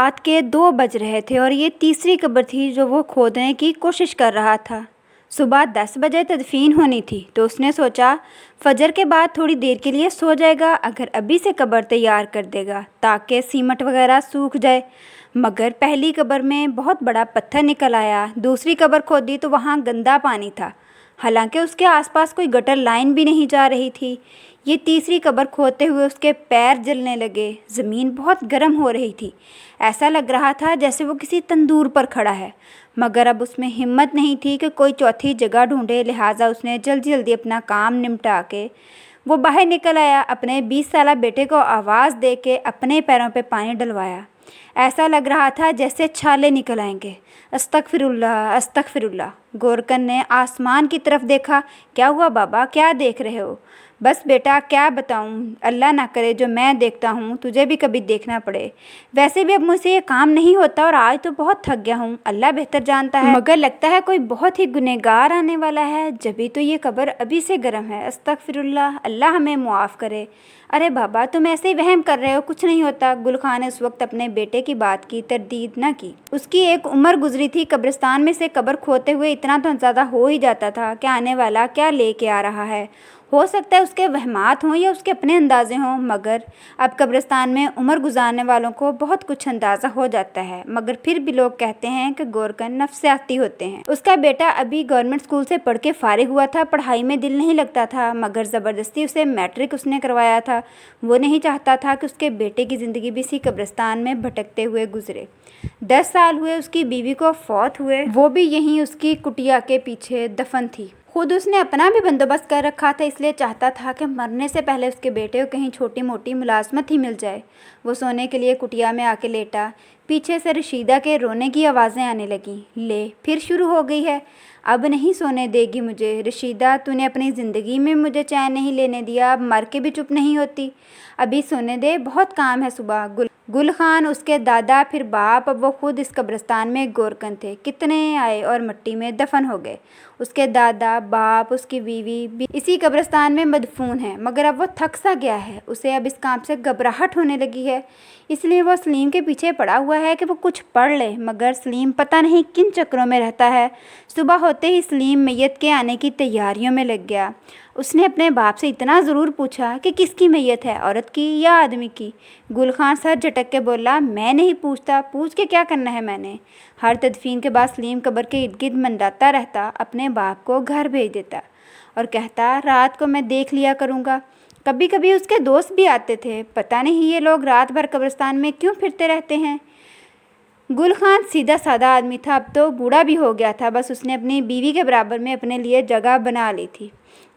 رات کے 2 بج رہے تھے اور یہ تیسری قبر تھی جو وہ کھودنے کی کوشش کر رہا تھا۔ صبح 10 بجے تدفین ہونی تھی تو اس نے سوچا فجر کے بعد تھوڑی دیر کے لیے سو جائے گا، اگر ابھی سے قبر تیار کر دے گا تاکہ سیمنٹ وغیرہ سوکھ جائے۔ مگر پہلی قبر میں بہت بڑا پتھر نکل آیا۔ دوسری قبر کھودی تو وہاں گندا پانی تھا، حالانکہ اس کے آس پاس کوئی گٹر لائن بھی نہیں جا رہی تھی۔ یہ تیسری قبر کھودتے ہوئے اس کے پیر جلنے لگے۔ زمین بہت گرم ہو رہی تھی، ایسا لگ رہا تھا جیسے وہ کسی تندور پر کھڑا ہے، مگر اب اس میں ہمت نہیں تھی کہ کوئی چوتھی جگہ ڈھونڈے، لہٰذا اس نے جلدی جلدی اپنا کام نمٹا کے وہ باہر نکل آیا۔ اپنے 20 سالہ بیٹے کو آواز دے کے اپنے پیروں پہ پانی ڈلوایا۔ ایسا لگ رہا تھا جیسے چھالے نکل آئیں گے۔ استغفر اللہ استغفر اللہ۔ گورکن نے آسمان کی طرف دیکھا۔ کیا ہوا بابا، کیا دیکھ رہے ہو؟ بس بیٹا کیا بتاؤں، اللہ نہ کرے جو میں دیکھتا ہوں تجھے بھی کبھی دیکھنا پڑے۔ ویسے بھی اب مجھ سے یہ کام نہیں ہوتا اور آج تو بہت تھک گیا ہوں، اللہ بہتر جانتا ہے، مگر لگتا ہے کوئی بہت ہی گنہگار آنے والا ہے، جبھی تو یہ قبر ابھی سے گرم ہے۔ استغفر اللہ، اللہ ہمیں معاف کرے۔ ارے بابا تم ایسے ہی وہم کر رہے ہو، کچھ نہیں ہوتا۔ گل خان نے اس وقت اپنے بیٹے کی بات کی تردید نہ کی۔ اس کی ایک عمر گزری تھی، قبرستان میں سے قبر کھودتے ہوئے اتنا تو اندازہ ہو ہی جاتا تھا کہ آنے والا کیا لے کے آ رہا ہے۔ ہو سکتا ہے اس کے وہمات ہوں یا اس کے اپنے اندازے ہوں، مگر اب قبرستان میں عمر گزارنے والوں کو بہت کچھ اندازہ ہو جاتا ہے، مگر پھر بھی لوگ کہتے ہیں کہ گورکن نفسیاتی ہوتے ہیں۔ اس کا بیٹا ابھی گورنمنٹ اسکول سے پڑھ کے فارغ ہوا تھا، پڑھائی میں دل نہیں لگتا تھا، مگر زبردستی اسے میٹرک اس نے کروایا تھا۔ وہ نہیں چاہتا تھا کہ اس کے بیٹے کی زندگی بھی اسی قبرستان میں بھٹکتے ہوئے گزرے۔ 10 سال ہوئے اس کی بیوی کو فوت ہوئے، وہ بھی یہیں اس کی کٹیا کے پیچھے دفن تھی۔ خود اس نے اپنا بھی بندوبست کر رکھا تھا، اس لیے چاہتا تھا کہ مرنے سے پہلے اس کے بیٹے کو کہیں چھوٹی موٹی ملازمت ہی مل جائے۔ وہ سونے کے لیے کٹیا میں آ کے لیٹا۔ پیچھے سے رشیدہ کے رونے کی آوازیں آنے لگیں۔ لے پھر شروع ہو گئی ہے، اب نہیں سونے دے گی مجھے۔ رشیدہ تو نے اپنی زندگی میں مجھے چین نہیں لینے دیا، اب مر کے بھی چپ نہیں ہوتی، ابھی سونے دے، بہت کام ہے صبح۔ گل خان، اس کے دادا، پھر باپ، اب وہ خود اس قبرستان میں گورکن تھے۔ کتنے آئے اور مٹی میں دفن ہو گئے۔ اس کے دادا، باپ، اس کی بیوی بھی اسی قبرستان میں مدفون ہیں، مگر اب وہ تھک سا گیا ہے، اسے اب اس کام سے گھبراہٹ ہونے لگی ہے، اس لیے وہ سلیم کے پیچھے پڑا ہوا ہے کہ وہ کچھ پڑھ لے، مگر سلیم پتہ نہیں کن چکروں میں رہتا ہے۔ صبح ہوتے ہی سلیم میت کے آنے کی تیاریوں میں لگ گیا۔ اس نے اپنے باپ سے اتنا ضرور پوچھا کہ کس کی میت ہے، عورت کی یا آدمی کی؟ گل خان سر جھٹک کے بولا، میں نہیں پوچھتا، پوچھ کے کیا کرنا ہے میں نے۔ ہر تدفین کے بعد سلیم قبر کے ارد گرد منڈلاتا رہتا، اپنے باپ کو گھر بھیج دیتا اور کہتا رات کو میں دیکھ لیا کروں گا۔ کبھی کبھی اس کے دوست بھی آتے تھے، پتہ نہیں یہ لوگ رات بھر قبرستان میں کیوں پھرتے رہتے ہیں۔ گل خان سیدھا سادہ آدمی تھا، اب تو بوڑھا بھی ہو گیا تھا، بس اس نے اپنی بیوی کے برابر میں اپنے لیے جگہ بنا لی تھی۔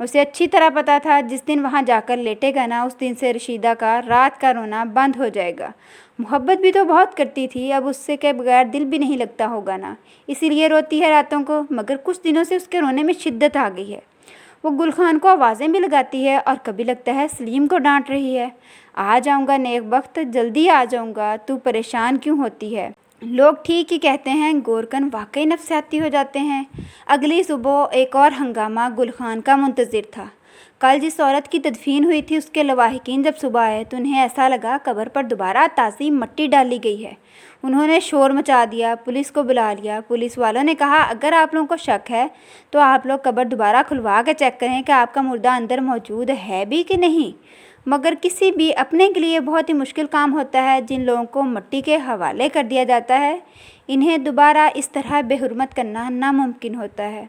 اسے اچھی طرح پتا تھا جس دن وہاں جا کر لیٹے گا نا، اس دن سے رشیدہ کا رات کا رونا بند ہو جائے گا۔ محبت بھی تو بہت کرتی تھی، اب اس سے کے بغیر دل بھی نہیں لگتا ہوگا نا، اسی لیے روتی ہے راتوں کو، مگر کچھ دنوں سے اس کے رونے میں شدت آ گئی ہے۔ وہ گل خان کو آوازیں بھی لگاتی ہے اور کبھی لگتا ہے سلیم کو ڈانٹ رہی ہے۔ آ جاؤں گا نیک وقت، جلدی آ جاؤں گا، تو پریشان کیوں ہوتی ہے؟ لوگ ٹھیک ہی کہتے ہیں، گورکن واقعی نفسیاتی ہو جاتے ہیں۔ اگلی صبح ایک اور ہنگامہ گل خان کا منتظر تھا۔ کل جس عورت کی تدفین ہوئی تھی، اس کے لواحقین جب صبح آئے تو انہیں ایسا لگا قبر پر دوبارہ تازی مٹی ڈالی گئی ہے۔ انہوں نے شور مچا دیا، پولیس کو بلا لیا۔ پولیس والوں نے کہا اگر آپ لوگوں کو شک ہے تو آپ لوگ قبر دوبارہ کھلوا کے چیک کریں کہ آپ کا مردہ اندر موجود ہے بھی کہ نہیں، مگر کسی بھی اپنے کے لیے بہت ہی مشکل کام ہوتا ہے جن لوگوں کو مٹی کے حوالے کر دیا جاتا ہے، انہیں دوبارہ اس طرح بے حرمت کرنا ناممکن ہوتا ہے۔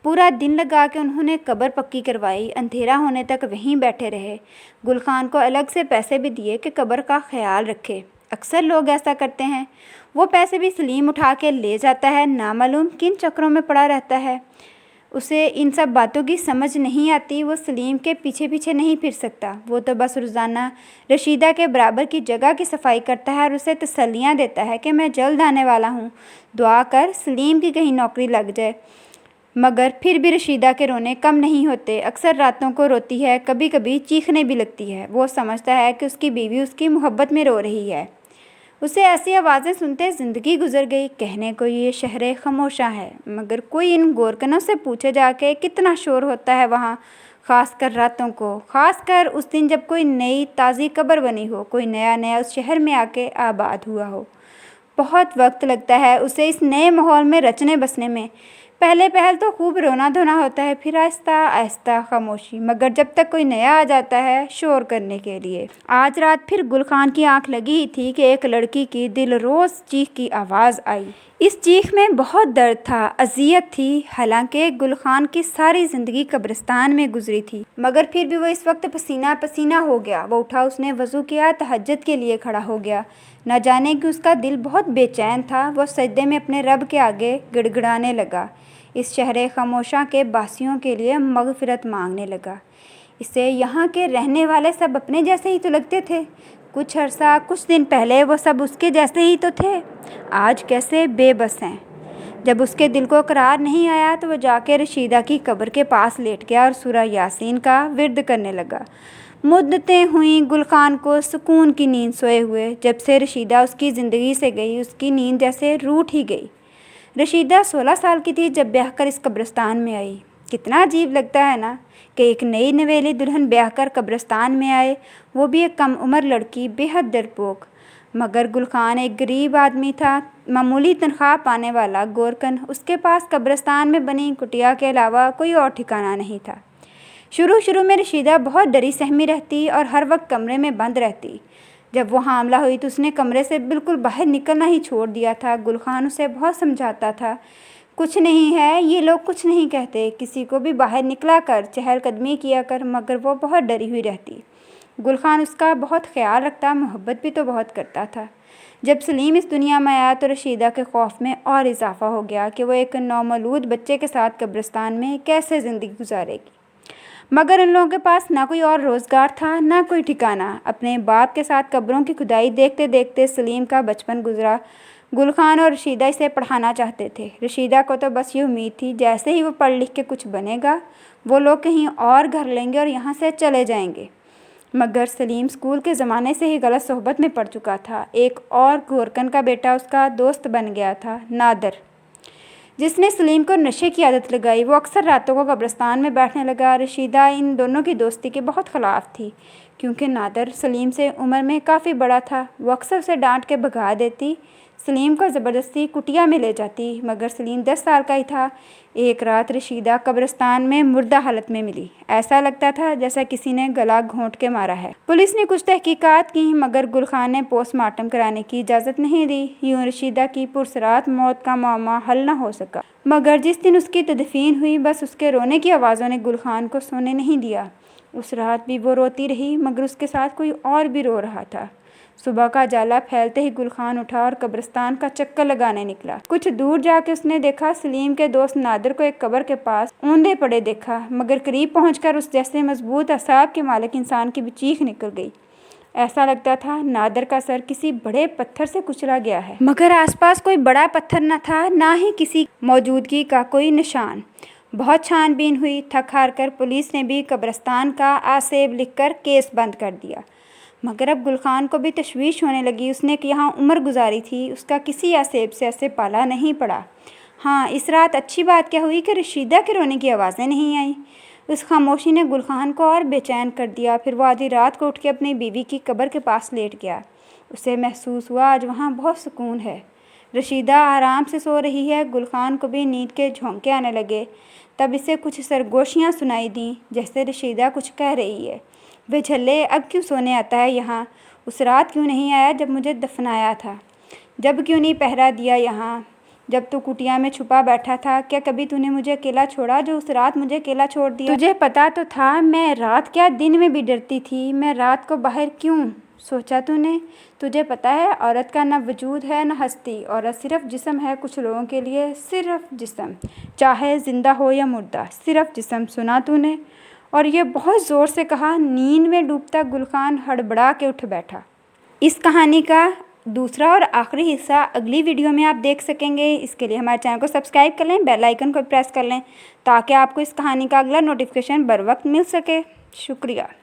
پورا دن لگا کے انہوں نے قبر پکی کروائی، اندھیرا ہونے تک وہیں بیٹھے رہے۔ گل خان کو الگ سے پیسے بھی دیے کہ قبر کا خیال رکھے، اکثر لوگ ایسا کرتے ہیں۔ وہ پیسے بھی سلیم اٹھا کے لے جاتا ہے، نامعلوم کن چکروں میں پڑا رہتا ہے، اسے ان سب باتوں کی سمجھ نہیں آتی۔ وہ سلیم کے پیچھے پیچھے نہیں پھر سکتا، وہ تو بس روزانہ رشیدہ کے برابر کی جگہ کی صفائی کرتا ہے اور اسے تسلیاں دیتا ہے کہ میں جلد آنے والا ہوں، دعا کر سلیم کی کہیں نوکری لگ جائے، مگر پھر بھی رشیدہ کے رونے کم نہیں ہوتے، اکثر راتوں کو روتی ہے، کبھی کبھی چیخنے بھی لگتی ہے۔ وہ سمجھتا ہے کہ اس کی بیوی اس کی محبت میں رو رہی ہے۔ اسے ایسی آوازیں سنتے زندگی گزر گئی۔ کہنے کو یہ شہر خاموشاں ہے، مگر کوئی ان گورکنوں سے پوچھے جا کے کتنا شور ہوتا ہے وہاں، خاص کر راتوں کو، خاص کر اس دن جب کوئی نئی تازی قبر بنی ہو، کوئی نیا اس شہر میں آ کے آباد ہوا ہو۔ بہت وقت لگتا ہے اسے اس نئے ماحول میں رچنے بسنے میں۔ پہلے تو خوب رونا دھونا ہوتا ہے، پھر آہستہ آہستہ خاموشی، مگر جب تک کوئی نیا آ جاتا ہے شور کرنے کے لیے۔ آج رات پھر گل خان کی آنکھ لگی ہی تھی کہ ایک لڑکی کی دل روز چیخ کی آواز آئی۔ اس چیخ میں بہت درد تھا، اذیت تھی، حالانکہ گل خان کی ساری زندگی قبرستان میں گزری تھی، مگر پھر بھی وہ اس وقت پسینہ پسینہ ہو گیا۔ وہ اٹھا، اس نے وضو کیا، تہجد کے لیے کھڑا ہو گیا۔ نہ جانے کہ اس کا دل بہت بے چین تھا، وہ سجدے میں اپنے رب کے آگے گڑ گڑانے لگا، اس شہر خاموشاں کے باسیوں کے لیے مغفرت مانگنے لگا۔ اسے یہاں کے رہنے والے سب اپنے جیسے ہی تو لگتے تھے، کچھ عرصہ، کچھ دن پہلے وہ سب اس کے جیسے ہی تو تھے، آج کیسے بے بس ہیں۔ جب اس کے دل کو قرار نہیں آیا تو وہ جا کے رشیدہ کی قبر کے پاس لیٹ گیا اور سورہ یاسین کا ورد کرنے لگا۔ مدتیں ہوئیں گل خان کو سکون کی نیند سوئے ہوئے۔ جب سے رشیدہ اس کی زندگی سے گئی، اس کی نیند جیسے روٹ ہی گئی۔ رشیدہ 16 سال کی تھی جب بیاہ کر اس قبرستان میں آئی۔ کتنا عجیب لگتا ہے نا کہ ایک نئی نویلی دلہن بیاہ کر قبرستان میں آئے، وہ بھی ایک کم عمر لڑکی، بے حد ڈرپوک۔ مگر گل خان ایک غریب آدمی تھا، معمولی تنخواہ پانے والا گورکن۔ اس کے پاس قبرستان میں بنی کٹیا کے علاوہ کوئی اور ٹھکانہ نہیں تھا۔ شروع میں رشیدہ بہت ڈری سہمی رہتی اور ہر وقت کمرے میں بند رہتی۔ جب وہ حاملہ ہوئی تو اس نے کمرے سے بالکل باہر نکلنا ہی چھوڑ دیا تھا۔ گل خان اسے بہت سمجھاتا تھا، کچھ نہیں ہے، یہ لوگ کچھ نہیں کہتے، کسی کو بھی باہر نکلا کر، چہل قدمی کیا کر، مگر وہ بہت ڈری ہوئی رہتی۔ گل خان اس کا بہت خیال رکھتا، محبت بھی تو بہت کرتا تھا۔ جب سلیم اس دنیا میں آیا تو رشیدہ کے خوف میں اور اضافہ ہو گیا کہ وہ ایک نومولود بچے کے ساتھ قبرستان میں کیسے زندگی گزارے گی۔ مگر ان لوگوں کے پاس نہ کوئی اور روزگار تھا، نہ کوئی ٹھکانہ۔ اپنے باپ کے ساتھ قبروں کی کھدائی دیکھتے دیکھتے سلیم کا بچپن گزرا۔ گل خان اور رشیدہ اسے پڑھانا چاہتے تھے۔ رشیدہ کو تو بس یہ امید تھی جیسے ہی وہ پڑھ لکھ کے کچھ بنے گا، وہ لوگ کہیں اور گھر لیں گے اور یہاں سے چلے جائیں گے۔ مگر سلیم اسکول کے زمانے سے ہی غلط صحبت میں پڑ چکا تھا۔ ایک اور گورکن کا بیٹا اس کا دوست بن گیا تھا، نادر، جس نے سلیم کو نشے کی عادت لگائی۔ وہ اکثر راتوں کو قبرستان میں بیٹھنے لگا۔ رشیدہ ان دونوں کی دوستی کے بہت خلاف تھی، کیونکہ نادر سلیم سے عمر میں کافی بڑا تھا۔ وہ اکثر اسے ڈانٹ کے بھگا دیتی، سلیم کو زبردستی کٹیا میں لے جاتی، مگر سلیم 10 سال کا ہی تھا۔ ایک رات رشیدہ قبرستان میں مردہ حالت میں ملی۔ ایسا لگتا تھا جیسا کسی نے گلا گھونٹ کے مارا ہے۔ پولیس نے کچھ تحقیقات کی، مگر گل خان نے پوسٹ مارٹم کرانے کی اجازت نہیں دی۔ یوں رشیدہ کی پرسرات موت کا معمہ حل نہ ہو سکا۔ مگر جس دن اس کی تدفین ہوئی، بس اس کے رونے کی آوازوں نے گل خان کو سونے نہیں دیا۔ اس رات بھی وہ روتی رہی، مگر اس کے ساتھ کوئی اور بھی رو رہا تھا۔ صبح کا جالا پھیلتے ہی گل خان اٹھا اور قبرستان کا چکر لگانے نکلا۔ کچھ دور جا کے اس نے دیکھا سلیم کے دوست نادر کو ایک قبر کے پاس اوندے پڑے دیکھا، مگر قریب پہنچ کر اس جیسے مضبوط اعصاب کے مالک انسان کی بھی چیخ نکل گئی۔ ایسا لگتا تھا نادر کا سر کسی بڑے پتھر سے کچلا گیا ہے، مگر آس پاس کوئی بڑا پتھر نہ تھا، نہ ہی کسی موجودگی کا کوئی نشان۔ بہت چھان بین ہوئی، تھک ہار کر پولیس نے بھی قبرستان کا آسیب لکھ کر کیس بند کر دیا۔ مگر اب گل خان کو بھی تشویش ہونے لگی۔ اس نے یہاں عمر گزاری تھی، اس کا کسی آسیب سے ایسے پالا نہیں پڑا۔ ہاں، اس رات اچھی بات کیا ہوئی کہ رشیدہ کے رونے کی آوازیں نہیں آئیں۔ اس خاموشی نے گل خان کو اور بے چین کر دیا۔ پھر وہ آدھی رات کو اٹھ کے اپنی بیوی کی قبر کے پاس لیٹ گیا۔ اسے محسوس ہوا آج وہاں بہت سکون ہے۔ رشیدہ آرام سے سو رہی ہے۔ گل خان کو بھی نیند کے جھونکے آنے لگے۔ تب اسے کچھ سرگوشیاں سنائی دیں، جیسے رشیدہ کچھ کہہ رہی ہے۔ بے جھلے، اب کیوں سونے آتا ہے یہاں؟ اس رات کیوں نہیں آیا جب مجھے دفنایا تھا؟ جب کیوں نہیں پہرا دیا یہاں جب تو کٹیا میں چھپا بیٹھا تھا؟ کیا کبھی تو نے مجھے اکیلا چھوڑا جو اس رات مجھے اکیلا چھوڑ دیا؟ تجھے پتا تو تھا میں رات کیا دن میں بھی ڈرتی تھی، میں رات کو باہر کیوں سوچا تو نے؟ تجھے پتا ہے عورت کا نہ وجود ہے نہ ہستی، عورت صرف جسم ہے کچھ لوگوں کے لیے، صرف جسم، چاہے زندہ ہو یا مردہ، صرف جسم۔ سنا تو نے؟ اور یہ بہت زور سے کہا۔ نیند میں ڈوبتا گل خان ہڑبڑا کے اٹھ بیٹھا۔ اس کہانی کا دوسرا اور آخری حصہ اگلی ویڈیو میں آپ دیکھ سکیں گے۔ اس کے لیے ہمارے چینل کو سبسکرائب کر لیں، بیل آئیکن کو پریس کر لیں تاکہ آپ کو اس کہانی کا اگلا نوٹیفیکیشن بر وقت مل سکے۔ شکریہ۔